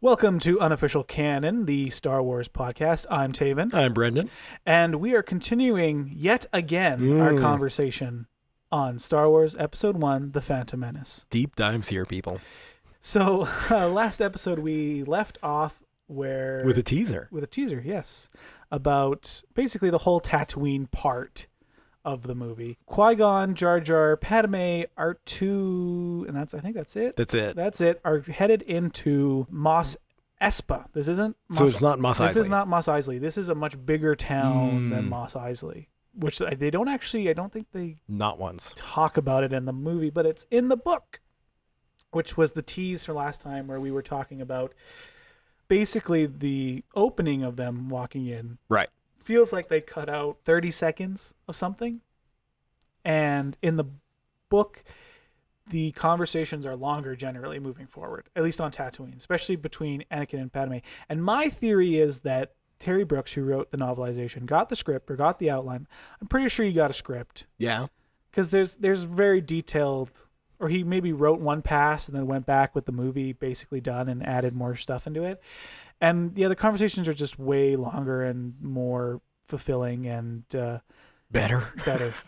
Welcome to Unofficial Canon, the Star Wars podcast. I'm Tavin. I'm Brendan. And we are continuing yet again our conversation on Star Wars Episode 1, The Phantom Menace. Deep dives here, people. So, last episode we left off where... With a teaser. With a teaser, yes. About basically the whole Tatooine part of the movie. Qui-Gon, Jar Jar, Padme, R2, and I think that's it. That's it. Are headed into Mos Espa. This isn't Mos, so it's not Mos Eisley. This is not Mos Eisley. This is a much bigger town than Mos Eisley, which they don't actually, I don't think they not once talk about it in the movie, but it's in the book, which was the tease for last time where we were talking about basically the opening of them walking in. Right. Feels like they cut out 30 seconds of something. And in the book, the conversations are longer generally moving forward, at least on Tatooine, especially between Anakin and Padme. And my theory is that Terry Brooks, who wrote the novelization, got the script or got the outline. I'm pretty sure he got a script. Yeah. Because there's very detailed, or he maybe wrote one pass and then went back with the movie basically done and added more stuff into it. And yeah, the conversations are just way longer and more fulfilling and better.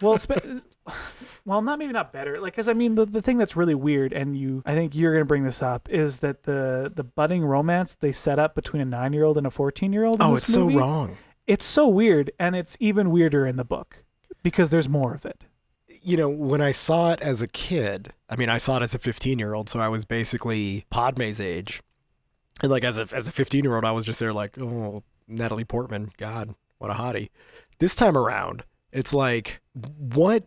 Well, not better. Like, because I mean, the thing that's really weird, and I think you're going to bring this up, is that the budding romance they set up between a 9-year-old and a 14-year-old. Oh, it's movie, so wrong. It's so weird, and it's even weirder in the book because there's more of it. You know, when I saw it as a kid, I mean, I saw it as a 15-year-old, so I was basically Padme's age. And like as a 15-year-old, I was just there like, oh, Natalie Portman, God, what a hottie. This time around, it's like, what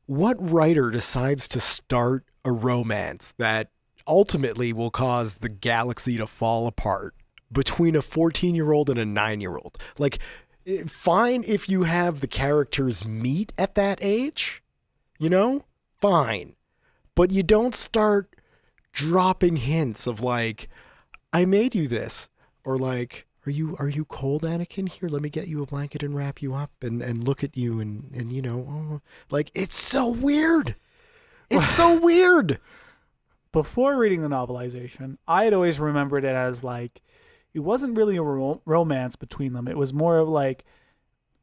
writer decides to start a romance that ultimately will cause the galaxy to fall apart between a 14-year-old and a 9-year-old? Like, fine if you have the characters meet at that age, you know, fine. But you don't start dropping hints of like, I made you this, or like, are you cold, Anakin? Here, let me get you a blanket and wrap you up and look at you and you know, like, it's so weird. It's so weird. Before reading the novelization, I had always remembered it as like, it wasn't really a romance between them. It was more of like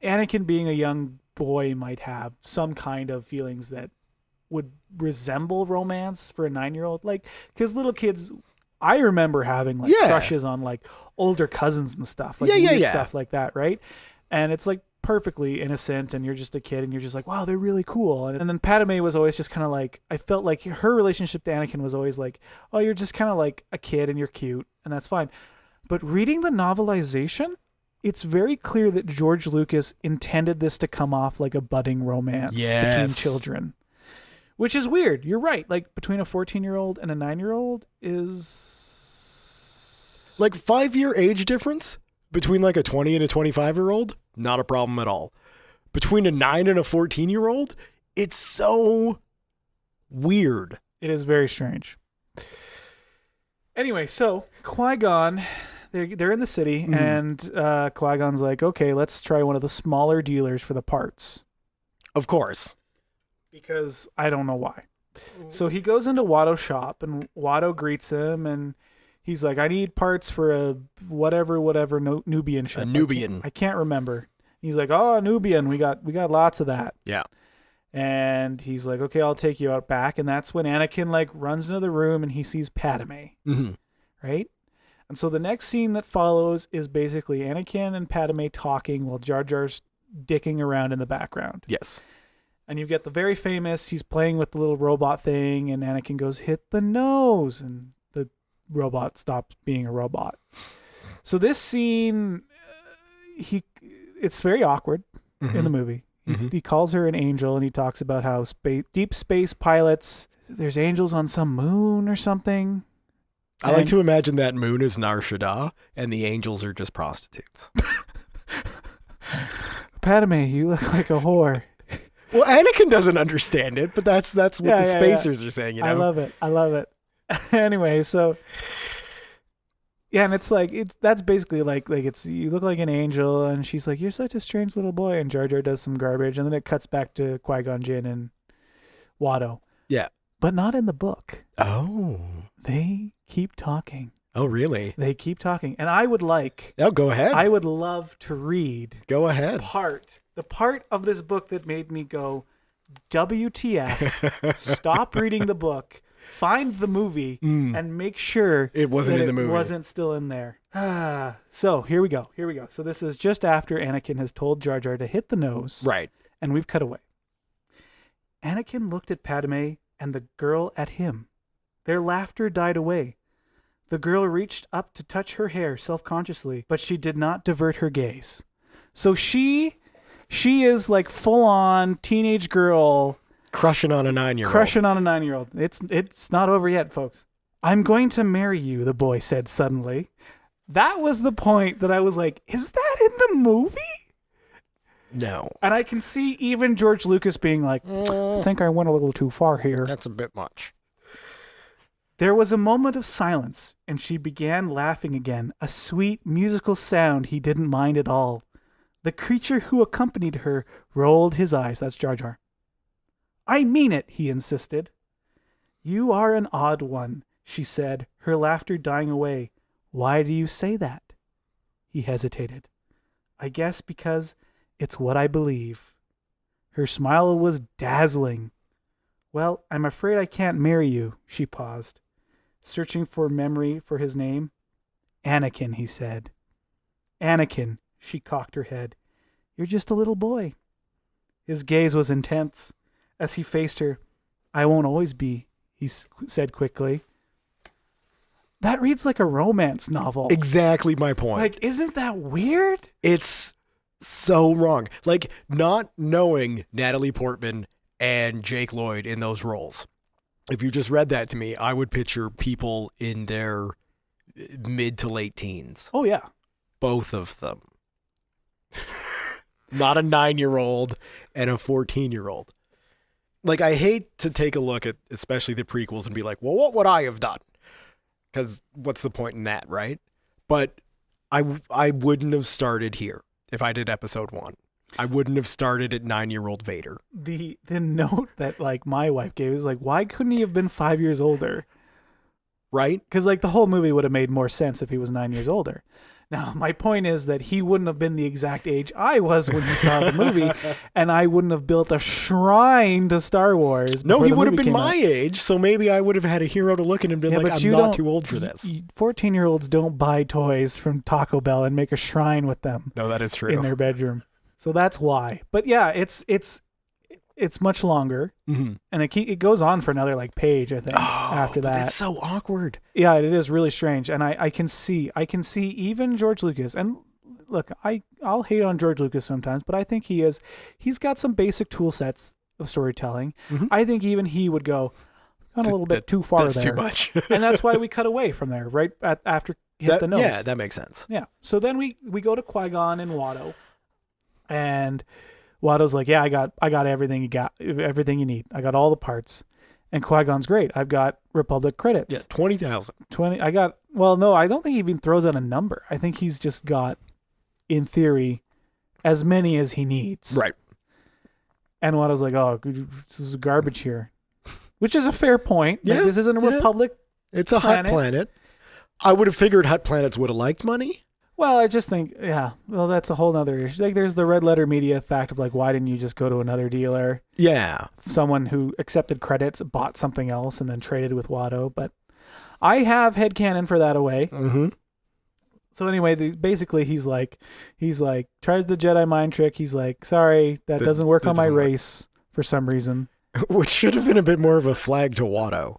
Anakin being a young boy might have some kind of feelings that would resemble romance for a 9-year-old. Like, because little kids, I remember having like crushes on like older cousins and stuff, like weird stuff like that, right? And it's like perfectly innocent, and you're just a kid, and you're just like, wow, they're really cool. And then Padme was always just kind of like, I felt like her relationship to Anakin was always like, oh, you're just kind of like a kid, and you're cute, and that's fine. But reading the novelization, it's very clear that George Lucas intended this to come off like a budding romance between children. Which is weird. You're right. Like, between a 14-year-old and a 9-year-old is... Like, 5-year age difference between, like, a 20 and a 25-year-old? Not a problem at all. Between a 9 and a 14-year-old? It's so weird. It is very strange. Anyway, so, Qui-Gon, they're in the city, and Qui-Gon's like, okay, let's try one of the smaller dealers for the parts. Of course. Because I don't know why. So he goes into Watto's shop, and Watto greets him, and he's like, I need parts for a whatever Nubian ship. A Nubian. I can't remember. He's like, oh, Nubian, we got lots of that. Yeah. And he's like, okay, I'll take you out back. And that's when Anakin like runs into the room and he sees Padme. Mm-hmm. Right? And so the next scene that follows is basically Anakin and Padme talking while Jar Jar's dicking around in the background. Yes. And you get the very famous, he's playing with the little robot thing, and Anakin goes, hit the nose, and the robot stops being a robot. So this scene, it's very awkward in the movie. He calls her an angel, and he talks about how deep space pilots, there's angels on some moon or something. I like to imagine that moon is Nar Shaddaa, and the angels are just prostitutes. Padme, you look like a whore. Well, Anakin doesn't understand it, but that's what the spacers are saying, you know? I love it. Anyway, so yeah, and it's like that's basically like it's you look like an angel, and she's like, you're such a strange little boy, and Jar Jar does some garbage, and then it cuts back to Qui-Gon Jinn and Watto. Yeah. But not in the book. Oh. They keep talking Oh, really? They keep talking. And I would Oh, go ahead. I would love to read Go ahead. the part of this book that made me go, WTF, stop reading the book, find the movie, and make sure It wasn't that in the movie. It wasn't still in there. So here we go. So this is just after Anakin has told Jar Jar to hit the nose. Right. And we've cut away. Anakin looked at Padme and the girl at him. Their laughter died away. The girl reached up to touch her hair self-consciously, but she did not divert her gaze. So she is like full-on teenage girl Crushing on a 9-year-old. crushing on a 9-year-old. It's not over yet, folks. I'm going to marry you, the boy said suddenly. That was the point that I was like, is that in the movie? No. And I can see even George Lucas being like, I think I went a little too far here. That's a bit much. There was a moment of silence, and she began laughing again, a sweet musical sound he didn't mind at all. The creature who accompanied her rolled his eyes. That's Jar Jar. I mean it, he insisted. You are an odd one, she said, her laughter dying away. Why do you say that? He hesitated. I guess because it's what I believe. Her smile was dazzling. Well, I'm afraid I can't marry you, she paused, searching for memory for his name. Anakin, he said. Anakin, she cocked her head. You're just a little boy. His gaze was intense. As he faced her, I won't always be, he said quickly. That reads like a romance novel. Exactly my point. Like, isn't that weird? It's so wrong. Like, not knowing Natalie Portman and Jake Lloyd in those roles. If you just read that to me, I would picture people in their mid to late teens. Oh, yeah. Both of them. Not a 9-year-old and a 14-year-old. Like, I hate to take a look at especially the prequels and be like, well, what would I have done? Because what's the point in that, right? But I wouldn't have started here if I did episode 1. I wouldn't have started at 9-year-old Vader. The note that like my wife gave is like, why couldn't he have been 5 years older? Right? Because like the whole movie would have made more sense if he was 9 years older. Now, my point is that he wouldn't have been the exact age I was when he saw the movie, and I wouldn't have built a shrine to Star Wars. No, he the would have movie been came my out. age, so maybe I would have had a hero to look at and been like, I'm not too old for this. 14-year-olds don't buy toys from Taco Bell and make a shrine with them No, that is true. in their bedroom. So that's why. But yeah, it's much longer, Mm-hmm. and it goes on for another like page, I think, after that. That's so awkward. Yeah, it is really strange, and I can see even George Lucas. And look, I'll hate on George Lucas sometimes, but I think he's got some basic tool sets of storytelling. Mm-hmm. I think even he would go a little bit too far That's there. too much. And that's why we cut away from there right after hit the nose. Yeah, that makes sense. Yeah. So then we go to Qui-Gon and Watto, and Watto's like, yeah, I got everything you need. I got all the parts. And Qui-Gon's great. I've got Republic credits. Yeah, 20,000. 20. I don't think he even throws out a number. I think he's just got, in theory, as many as he needs. Right. And Watto's like, oh, this is garbage here. Which is a fair point. Yeah, Like, this isn't a Republic. It's a hot planet. I would have figured hot planets would have liked money. Well, I just think, yeah, well, that's a whole nother issue. Like, there's the red letter media fact of like, why didn't you just go to another dealer? Yeah. Someone who accepted credits, bought something else, and then traded with Watto. But I have headcanon for that away. Mm-hmm. So anyway, basically he's like, tries the Jedi mind trick. He's like, sorry, that doesn't work on my race for some reason. Which should have been a bit more of a flag to Watto.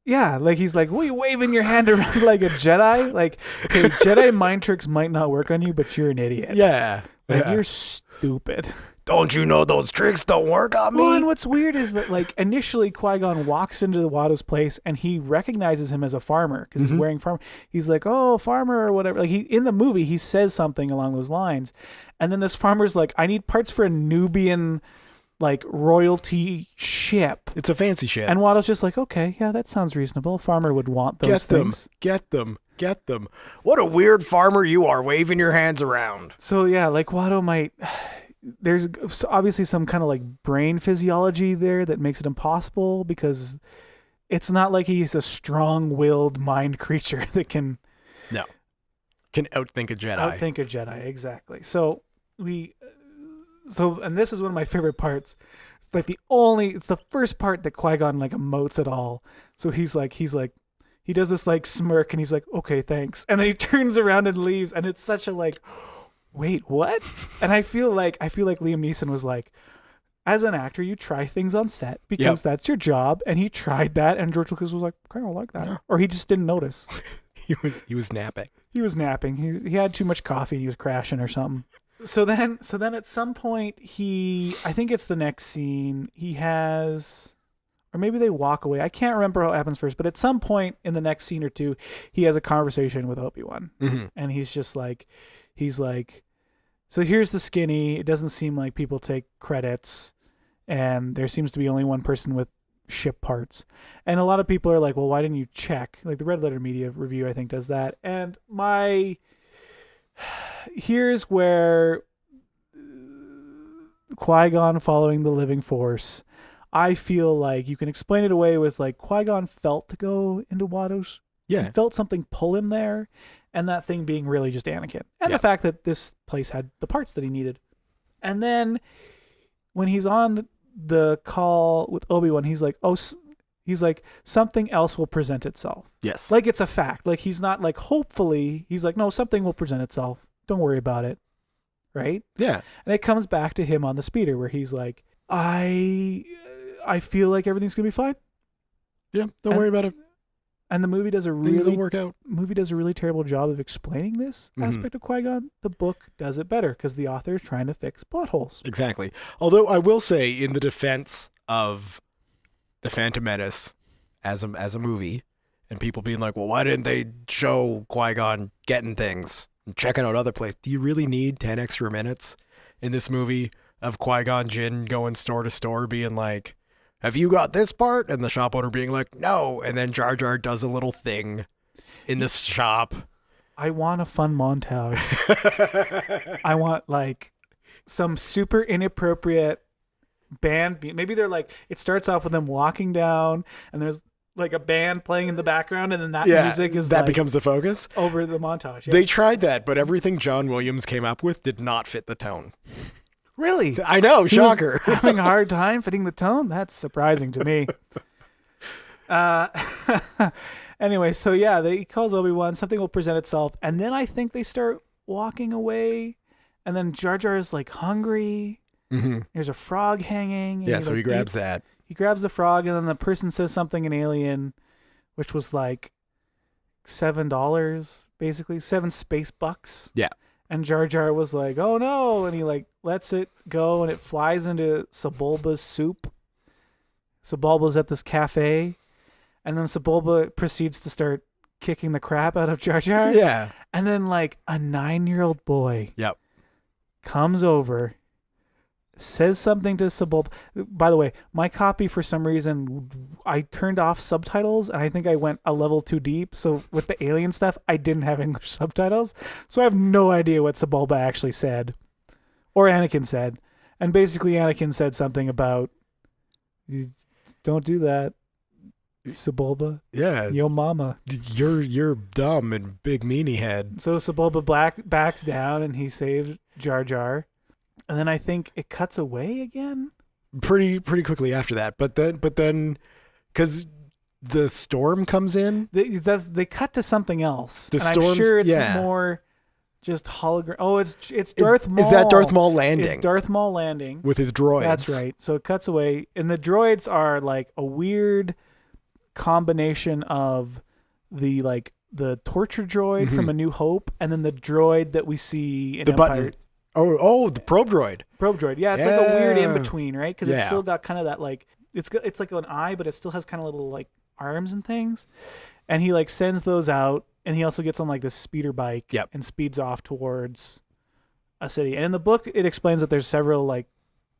Yeah, like he's like, what are you waving your hand around like a Jedi? Like, okay, Jedi mind tricks might not work on you, but you're an idiot. Yeah. Like, you're stupid. Don't you know those tricks don't work on me? Well, and what's weird is that, like, initially Qui-Gon walks into the Watto's place and he recognizes him as a farmer because he's wearing farmer. He's like, oh, farmer or whatever. Like, in the movie, he says something along those lines. And then this farmer's like, I need parts for a Nubian, like, royalty ship. It's a fancy ship. And Watto's just like, okay, yeah, that sounds reasonable. A farmer would want those things. Get them. What a weird farmer you are, waving your hands around. So, yeah, like, Watto might... There's obviously some kind of, like, brain physiology there that makes it impossible because it's not like he's a strong-willed mind creature that can No. Can outthink a Jedi. outthink a Jedi. Exactly. And this is one of my favorite parts. It's like it's the first part that Qui-Gon like emotes at all. So he's like, he does this like smirk and he's like, okay, thanks. And then he turns around and leaves. And it's such a like, wait, what? And I feel like Liam Neeson was like, as an actor, you try things on set because that's your job. And he tried that. And George Lucas was like, okay, I like that. Yeah. Or he just didn't notice. He was napping. He was napping. He had too much coffee. He was crashing or something. So then at some point I think it's the next scene, or maybe they walk away. I can't remember what happens first, but at some point in the next scene or two, he has a conversation with Obi-Wan. Mm-hmm. And he's like, so here's the skinny. It doesn't seem like people take credits, and there seems to be only one person with ship parts. And a lot of people are like, well, why didn't you check? Like the Red Letter Media review, I think, does that. And here's where Qui-Gon following the living force, I feel like you can explain it away with like Qui-Gon felt to go into Watto's. Yeah. He felt something pull him there, and that thing being really just Anakin. And the fact that this place had the parts that he needed. And then when he's on the call with Obi-Wan, he's like, something else will present itself. Yes. Like it's a fact. Like he's not like, hopefully, he's like, no, something will present itself. Don't worry about it. Right? Yeah. And it comes back to him on the speeder where he's like, I feel like everything's going to be fine. Yeah. Don't worry about it. And the movie does Things will work out. Movie does a really terrible job of explaining this aspect of Qui-Gon. The book does it better because the author is trying to fix plot holes. Exactly. Although I will say, in the defense of The Phantom Menace as a movie, and people being like, well, why didn't they show Qui-Gon getting things and checking out other places? Do you really need 10 extra minutes in this movie of Qui-Gon Jinn going store to store being like, have you got this part? And the shop owner being like, no. And then Jar Jar does a little thing in this shop. I want a fun montage. I want like some super inappropriate band. Maybe they're like, it starts off with them walking down and there's like a band playing in the background, and then that music is that like becomes the focus over the montage. Yeah. They tried that, but everything John Williams came up with did not fit the tone. Really? I know, shocker. Having a hard time fitting the tone? That's surprising to me. Anyway, so yeah, he calls Obi-Wan, something will present itself, and then I think they start walking away, and then Jar Jar is like hungry. Mm-hmm. There's a frog hanging. Yeah, so he grabs that. He grabs the frog, and then the person says something in Alien, which was like $7, basically $7 Yeah. And Jar Jar was like, oh no, and he like lets it go, and it flies into Sebulba's soup. Sebulba's at this cafe, and then Sebulba proceeds to start kicking the crap out of Jar Jar. Yeah. And then like a 9-year-old boy comes over, says something to Sebulba. By the way, my copy, for some reason, I turned off subtitles, and I think I went a level too deep. So with the alien stuff, I didn't have English subtitles. So I have no idea what Sebulba actually said, or Anakin said. And basically Anakin said something about, don't do that, Sebulba. Yeah. Yo mama. You're dumb and big meanie head. So Sebulba backs down, and he saves Jar Jar. And then I think it cuts away again. Pretty quickly after that, but then, because the storm comes in, they cut to something else. The storm. I'm sure it's more just hologram. Oh, it's Darth Maul. Is that Darth Maul landing? It's Darth Maul landing with his droids. That's right. So it cuts away, and the droids are like a weird combination of the torture droid from A New Hope, and then the droid that we see in Empire. Button. Oh, the probe droid. Probe droid. Yeah, it's like a weird in between, right? Because it's still got kind of that like it's like an eye, but it still has kind of little like arms and things. And he like sends those out, and he also gets on like this speeder bike and speeds off towards a city. And in the book, it explains that there's several like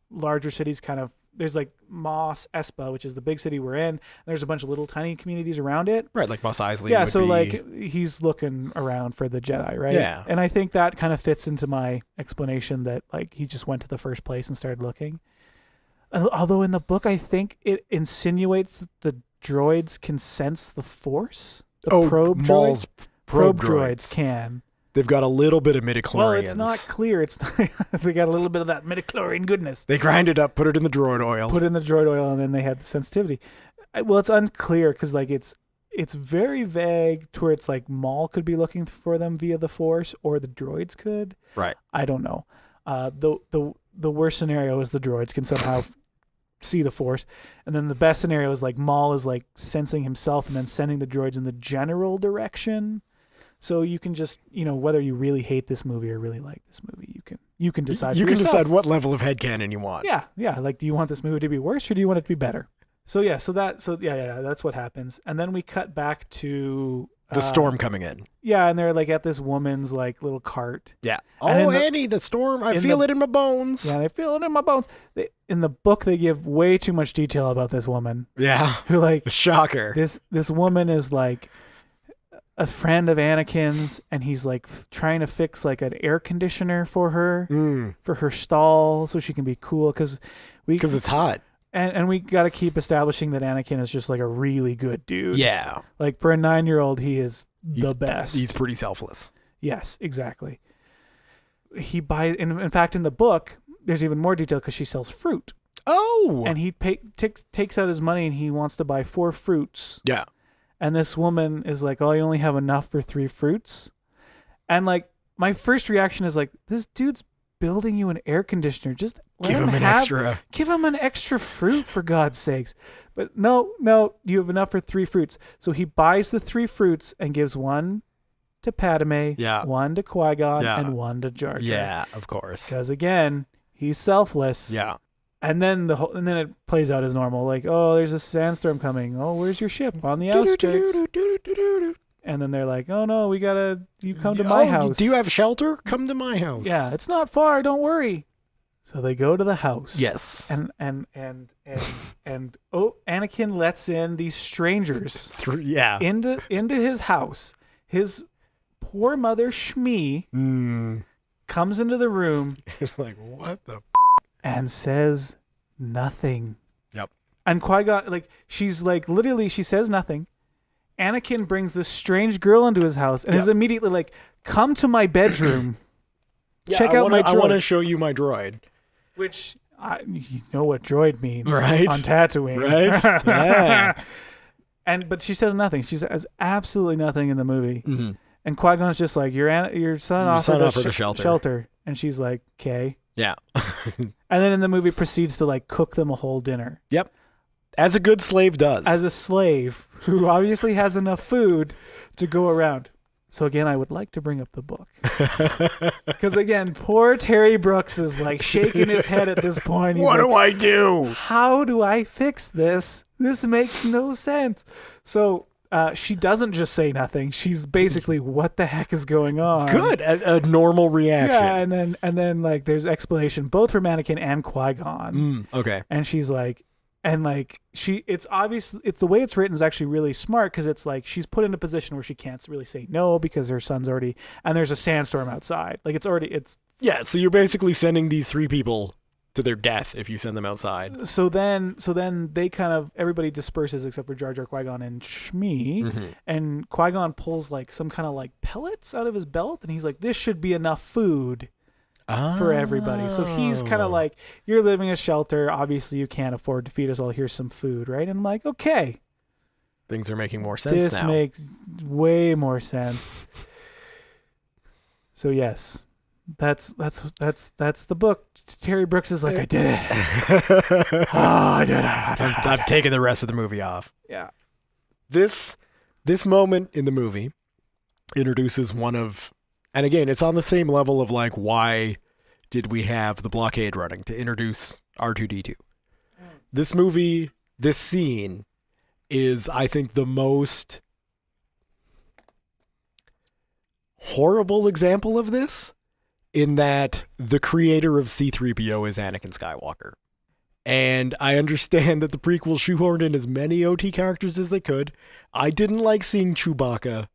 larger cities kind of. There's like Mos Espa, which is the big city we're in. And there's a bunch of little tiny communities around it. Right, like Mos Eisley. Yeah, so like he's looking around for the Jedi, right? Yeah. And I think that kind of fits into my explanation that like he just went to the first place and started looking. Although in the book, I think it insinuates that the droids can sense the Force. The Maul's probe droids can. They've got a little bit of midichlorians. Well, it's not clear. It's not, they got a little bit of that midichlorian goodness. They grind it up, put it in the droid oil. Put it in the droid oil, and then they had the sensitivity. Well, it's unclear because like it's very vague to where it's like Maul could be looking for them via the Force, or the droids could. Right. I don't know. The worst scenario is the droids can somehow see the Force, and then the best scenario is like Maul is like sensing himself and then sending the droids in the general direction. So you can just, whether you really hate this movie or really like this movie, you can decide. You for can yourself. decide what level of headcanon you want. Yeah. Like, do you want this movie to be worse or do you want it to be better? That's what happens. And then we cut back to the storm coming in. Yeah, and they're like at this woman's like little cart. Yeah. And the storm. I feel it in my bones. Yeah, I feel it in my bones. In the book, they give way too much detail about this woman. Yeah. Who like shocker. This woman is like a friend of Anakin's, and he's like trying to fix like an air conditioner for her for her stall so she can be cool because it's hot. And we got to keep establishing that Anakin is just like a really good dude. Yeah. Like for a 9-year-old, he's the best. He's pretty selfless. Yes, exactly. He buys, in fact, in the book, there's even more detail because she sells fruit. Oh. And he takes out his money and he wants to buy 4 fruits. Yeah. And this woman is like, oh, I only have enough for 3 fruits. And like, my first reaction is like, this dude's building you an air conditioner. Just give him an extra fruit for God's sakes. But no, you have enough for 3 fruits. So he buys the 3 fruits and gives 1 to Padme, 1 to Qui-Gon, and 1 to Jar Jar. Yeah, of course. Because again, he's selfless. Yeah. And then it plays out as normal. Like, oh, there's a sandstorm coming. Oh, where's your ship? On the outskirts. And then they're like, oh no, you come to my house. Do you have shelter? Come to my house. Yeah, it's not far. Don't worry. So they go to the house. Yes. And Anakin lets in these strangers. Into his house. His poor mother Shmi comes into the room. Like, what the and says nothing. Yep. And Qui-Gon, like, she's like, literally, she says nothing. Anakin brings this strange girl into his house and is immediately like, come to my bedroom. Check out my droid. I want to show you my droid. Which, you know what droid means right? On Tatooine. Right? Yeah. But she says nothing. She says absolutely nothing in the movie. Mm-hmm. And Qui-Gon's just like, your son offered a shelter. And she's like, okay. Yeah. And then in the movie proceeds to like cook them a whole dinner. Yep. As a good slave does. As a slave who obviously has enough food to go around. So again, I would like to bring up the book. Because again, poor Terry Brooks is like shaking his head at this point. He's what like, do I do? How do I fix this? This makes no sense. So she doesn't just say nothing. She's basically, what the heck is going on? Good. A normal reaction. Yeah, and then like there's explanation both for Anakin and Qui-Gon. Okay. And she's like, it's obvious, it's the way it's written is actually really smart because it's like she's put in a position where she can't really say no because her son's already, and there's a sandstorm outside. Like yeah. So you're basically sending these 3 people to their death if you send them outside. So then they kind of, everybody disperses except for Jar Jar, Qui-Gon, and Shmi. And Qui-Gon pulls like some kind of like pellets out of his belt, and he's like, this should be enough food for everybody. So he's kind of like, you're living a shelter. Obviously, you can't afford to feed us all. Here's some food, right? And I'm like, okay. Things are making more sense this now. This makes way more sense. So yes. That's the book. Terry Brooks is like, I did it. I did it. I'm taking the rest of the movie off. Yeah. This moment in the movie introduces one of, and again, it's on the same level of like, why did we have the blockade running to introduce R2-D2? This movie, this scene is, I think, the most horrible example of this. In that the creator of C-3PO is Anakin Skywalker. And I understand that the prequel shoehorned in as many OT characters as they could. I didn't like seeing Chewbacca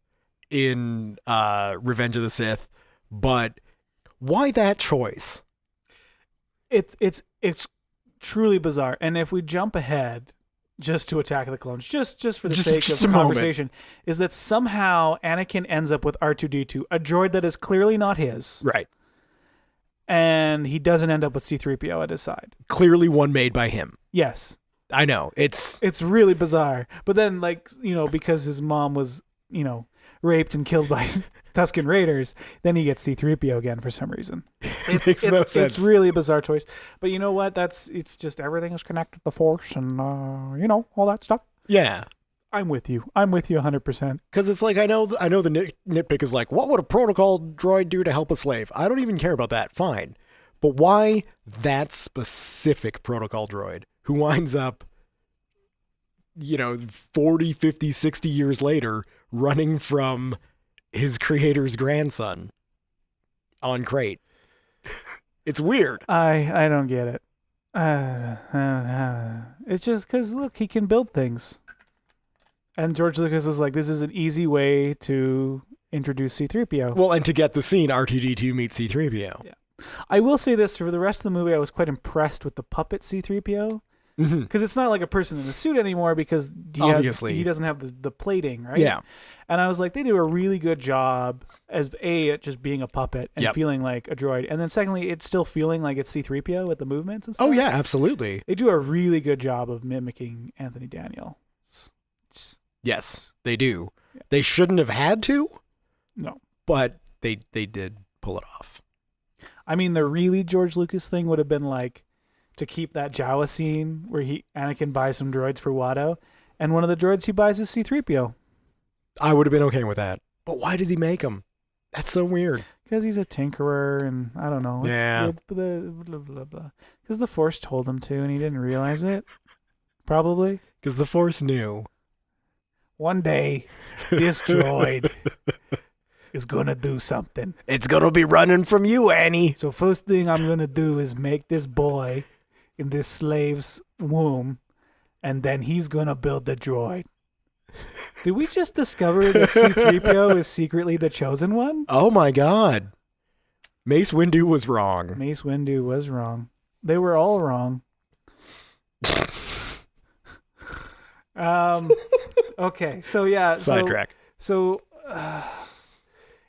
in Revenge of the Sith, but why that choice? It's truly bizarre. And if we jump ahead, just to attack the clones, just for the Just- sake just of a moment. conversation, is that somehow Anakin ends up with R2D2, a droid that is clearly not his, Right. and he doesn't end up with C-3PO at his side. Clearly one made by him. Yes. I know. It's Really bizarre. But then, like, because his mom was, raped and killed by Tusken Raiders, then he gets C-3PO again for some reason. makes no sense. It's really a bizarre choice. But you know what? It's just everything is connected to the Force and, all that stuff. yeah. I'm with you. I'm with you 100%. Because it's like, I know the nitpick is like, what would a protocol droid do to help a slave? I don't even care about that. Fine. But why that specific protocol droid who winds up, 40, 50, 60 years later running from his creator's grandson on crate? It's weird. I don't get it. It's just because, look, he can build things. And George Lucas was like, this is an easy way to introduce C-3PO. Well, and to get the scene, R2D2 meets C-3PO. Yeah. I will say this, for the rest of the movie, I was quite impressed with the puppet C-3PO. Mhm. Because it's not like a person in a suit anymore because Obviously. he doesn't have the plating, right? Yeah. And I was like, they do a really good job as at just being a puppet and Yep. feeling like a droid. And then secondly, it's still feeling like it's C-3PO with the movements and stuff. Oh, yeah, absolutely. They do a really good job of mimicking Anthony Daniel. Yes, they do. They shouldn't have had to, No. but they did pull it off. I mean, the really George Lucas thing would have been like to keep that Jawa scene where Anakin buys some droids for Watto, and one of the droids he buys is C-3PO. I would have been okay with that. But why does he make them? That's so weird. Because he's a tinkerer, and I don't know. Yeah. Because the Force told him to, and he didn't realize it. Probably. Because the Force knew. One day, this droid is going to do something. It's going to be running from you, Annie. So first thing I'm going to do is make this boy in this slave's womb, and then he's going to build the droid. Did we just discover that C-3PO is secretly the chosen one? Oh, my God. Mace Windu was wrong. Mace Windu was wrong. They were all wrong. Okay, so yeah. Sidetrack. So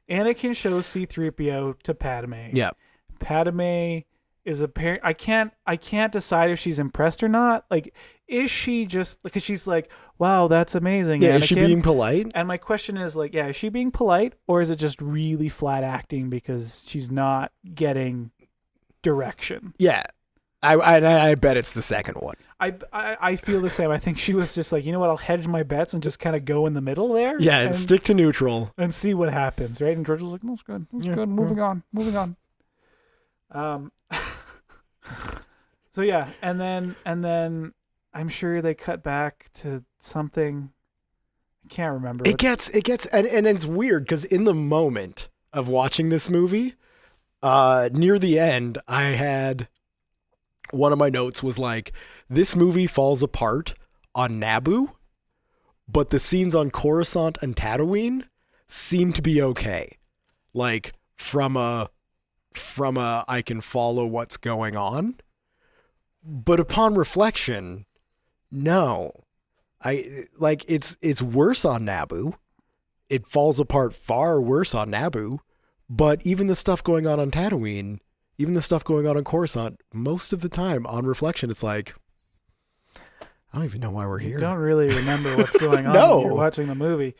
Anakin shows C-3PO to Padme. Yeah. Padme is I can't decide if she's impressed or not. Like, is she just because she's like, wow, that's amazing, Yeah, Anakin. is she being polite? And my question is like, yeah, is she being polite or is it just really flat acting because she's not getting direction? Yeah. I bet it's the second one. I feel the same. I think she was just like, you know what, I'll hedge my bets and just kind of go in the middle there. Yeah, and stick to neutral. and see what happens, right? And George was like, no, it's good. It's Yeah, good. Moving on. So yeah, and then I'm sure they cut back to something. I can't remember. It gets and it's weird because in the moment of watching this movie, near the end, I had one of my notes was like, this movie falls apart on Naboo, but the scenes on Coruscant and Tatooine seem to be okay. Like from a I can follow what's going on. But upon reflection, no. It's worse on Naboo. It falls apart far worse on Naboo, but even the stuff going on Tatooine, even the stuff going on Coruscant, most of the time on reflection, it's like, I don't even know why we're here. You don't really remember what's going on No. when you're watching the movie.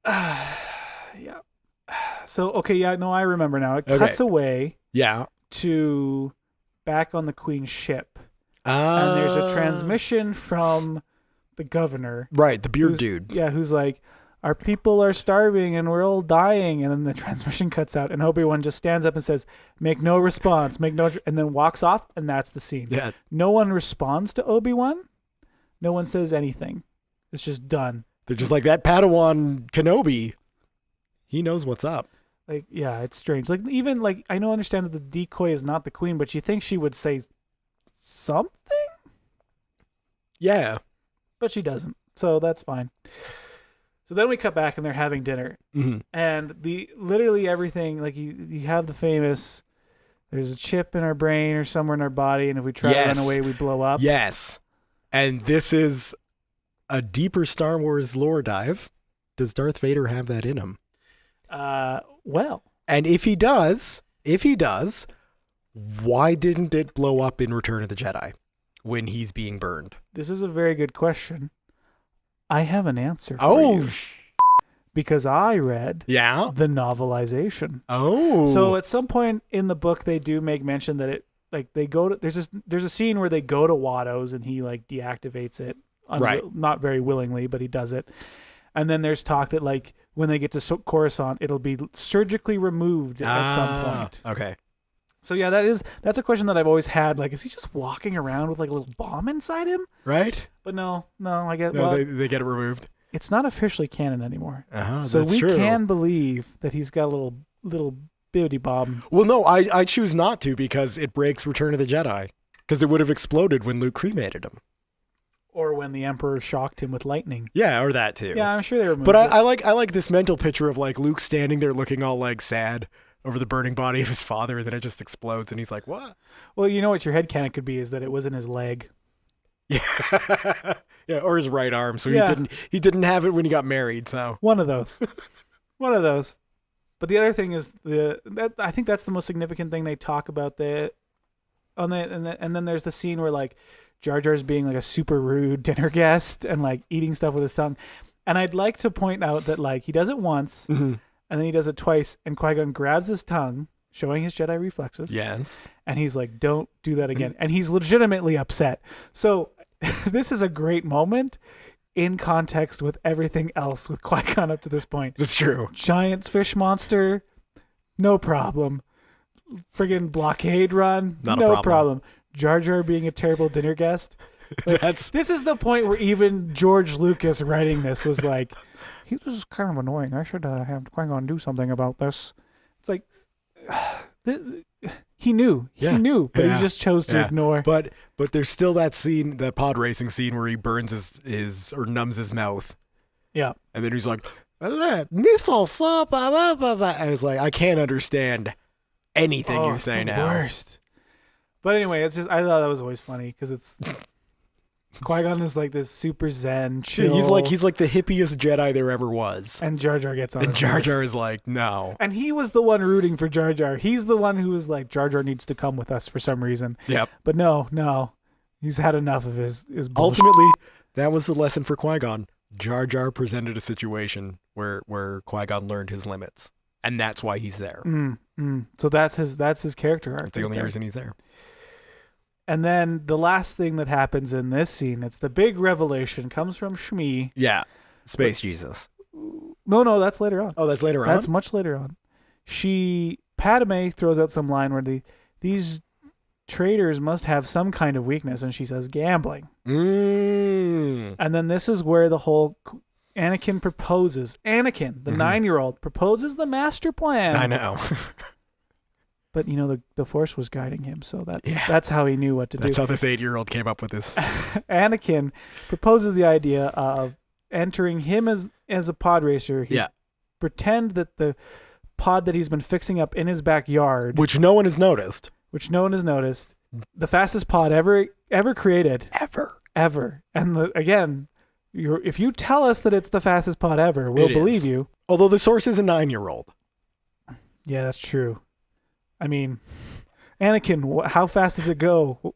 Yeah. So, okay, yeah, no, I remember now. It cuts away Yeah. to back on the Queen's ship. And there's a transmission from the governor. Right, the beard who's- dude. Yeah, who's like, our people are starving and we're all dying. And then the transmission cuts out and Obi-Wan just stands up and says, make no response, and then walks off, and that's the scene. Yeah. No one responds to Obi-Wan. No one says anything. It's just done. They're just like, that Padawan Kenobi, he knows what's up. Like, yeah, it's strange. Like, even, like, I know, understand that the decoy is not the Queen, but you think she would say something? Yeah. But she doesn't. So that's fine. So then we cut back and they're having dinner. Mm-hmm. And literally everything, like you have the famous, there's a chip in our brain or somewhere in our body, and if we try to run away, we blow up. Yes. And this is a deeper Star Wars lore dive. Does Darth Vader have that in him? Well. And if he does, why didn't it blow up in Return of the Jedi when he's being burned? This is a very good question. I have an answer for you. Because I read the novelization. Oh. So at some point in the book, they do make mention that it, like, they go to, there's a scene where they go to Watto's and he, like, deactivates it. Not very willingly, but he does it. And then there's talk that, like, when they get to Coruscant, it'll be surgically removed at some point. Okay. So yeah, that's a question that I've always had. Like, is he just walking around with like a little bomb inside him? Right. But no, I get. No, they get it removed. It's not officially canon anymore. So that's we true. can believe that he's got a little bibbity bomb. Well, no, I choose not to because it breaks Return of the Jedi. Because it would have exploded when Luke cremated him. Or when the Emperor shocked him with lightning. Yeah, or that too. Yeah, I'm sure they removed But it. I like this mental picture of like Luke standing there looking all like sad over the burning body of his father, and then it just explodes, and he's like, "What?" Well, you know what your headcanon could be is that it was in his leg. Yeah, yeah, or his right arm. So Yeah. he didn't have it when he got married. So One of those. One of those. But the other thing is I think that's the most significant thing they talk about and then there's the scene where like Jar Jar's being like a super rude dinner guest and like eating stuff with his tongue. And I'd like to point out that like he does it once and then he does it twice and Qui-Gon grabs his tongue, showing his Jedi reflexes. yes, And he's like, don't do that again. And he's legitimately upset. So this is a great moment in context with everything else with Qui-Gon up to this point. that's true. Giant fish monster, no problem. Friggin' blockade run, Not a no problem. problem. Jar Jar being a terrible dinner guest. Like, That's this is the point where even George Lucas writing this was like, he was kind of annoying. I should have Qui-Gon do something about this. It's like, he knew, but he just chose to ignore. But there's still that scene, that pod racing scene where he burns his or numbs his mouth, Yeah. and then he's like, missile, blah, blah, blah, blah, blah. I was like, I can't understand anything you it's say the now. Worst. But anyway, it's just, I thought that was always funny because it's Qui-Gon is like this super zen, chill. He's like the hippiest Jedi there ever was. And Jar Jar gets on And his Jar nerves. Jar is like, no. And he was the one rooting for Jar Jar. He's the one who was like, Jar Jar needs to come with us for some reason. Yep. But no. He's had enough of his bullshit. Ultimately, that was the lesson for Qui-Gon. Jar Jar presented a situation where Qui-Gon learned his limits. And that's why he's there. So that's his character arc. That's the only reason he's there. And then the last thing that happens in this scene, it's the big revelation, comes from Shmi. Yeah. Space Jesus. No, that's later on. Oh, that's later on? That's much later on. Padme throws out some line where these traders must have some kind of weakness, and she says gambling. And then this is where the whole Anakin proposes. Anakin, the 9-year-old, proposes the master plan. I know. But you know the Force was guiding him, so that's how he knew what to do. That's how this 8-year-old came up with this. Anakin proposes the idea of entering him as a pod racer. Pretend that the pod that he's been fixing up in his backyard, Which no one has noticed. the fastest pod ever created, Ever. And again, if you tell us that it's the fastest pod ever, we'll believe you. Although the source is a 9-year-old. Yeah, that's true. I mean, Anakin, how fast does it go?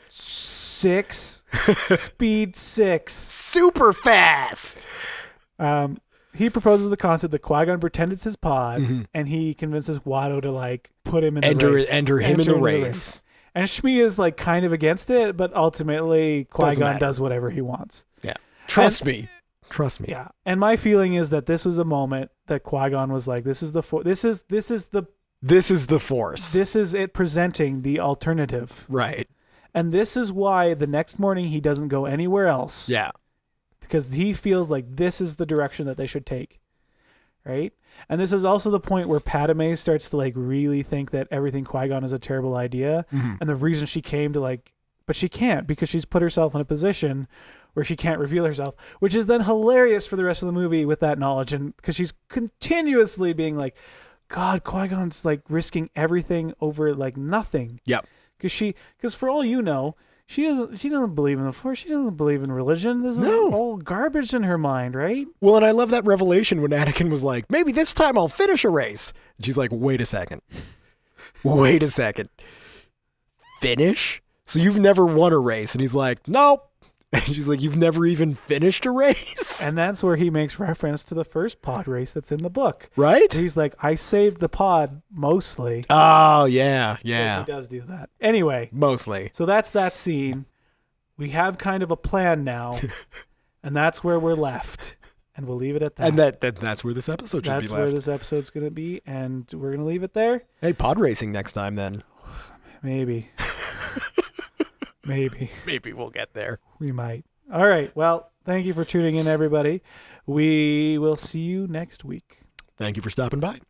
6. Speed 6. Super fast. He proposes the concept that Qui-Gon pretends it's his pod, and he convinces Watto to like put him in the race. Enter him in the race. And Shmi is like kind of against it, but ultimately Qui-Gon does whatever he wants. Yeah. Trust me. Yeah. And my feeling is that this was a moment that Qui-Gon was like, this is the Force. This is it presenting the alternative. Right. And this is why the next morning he doesn't go anywhere else. Yeah. Because he feels like this is the direction that they should take. Right? And this is also the point where Padme starts to like really think that everything Qui-Gon is a terrible idea. And the reason she came to like, but she can't because she's put herself in a position where she can't reveal herself, which is then hilarious for the rest of the movie with that knowledge. And because she's continuously being like, God, Qui-Gon's like risking everything over like nothing. Yep. Because for all you know, She doesn't believe in the Force. She doesn't believe in religion. This is No. all garbage in her mind, right? Well, and I love that revelation when Anakin was like, maybe this time I'll finish a race. And she's like, wait a second. Wait a second. Finish? So you've never won a race? And he's like, nope. And she's like, you've never even finished a race? And that's where he makes reference to the first pod race that's in the book. Right? He's like, I saved the pod mostly. Oh, yeah, Yes, yeah. he does do that. Anyway, Mostly. so that's that scene. We have kind of a plan now, and that's where we're left. And we'll leave it at that. And that's where this episode should that's be where left. this episode's going to be, and we're going to leave it there. Hey, pod racing next time then. Maybe. Maybe. Maybe we'll get there. We might. All right. Well, thank you for tuning in, everybody. We will see you next week. Thank you for stopping by.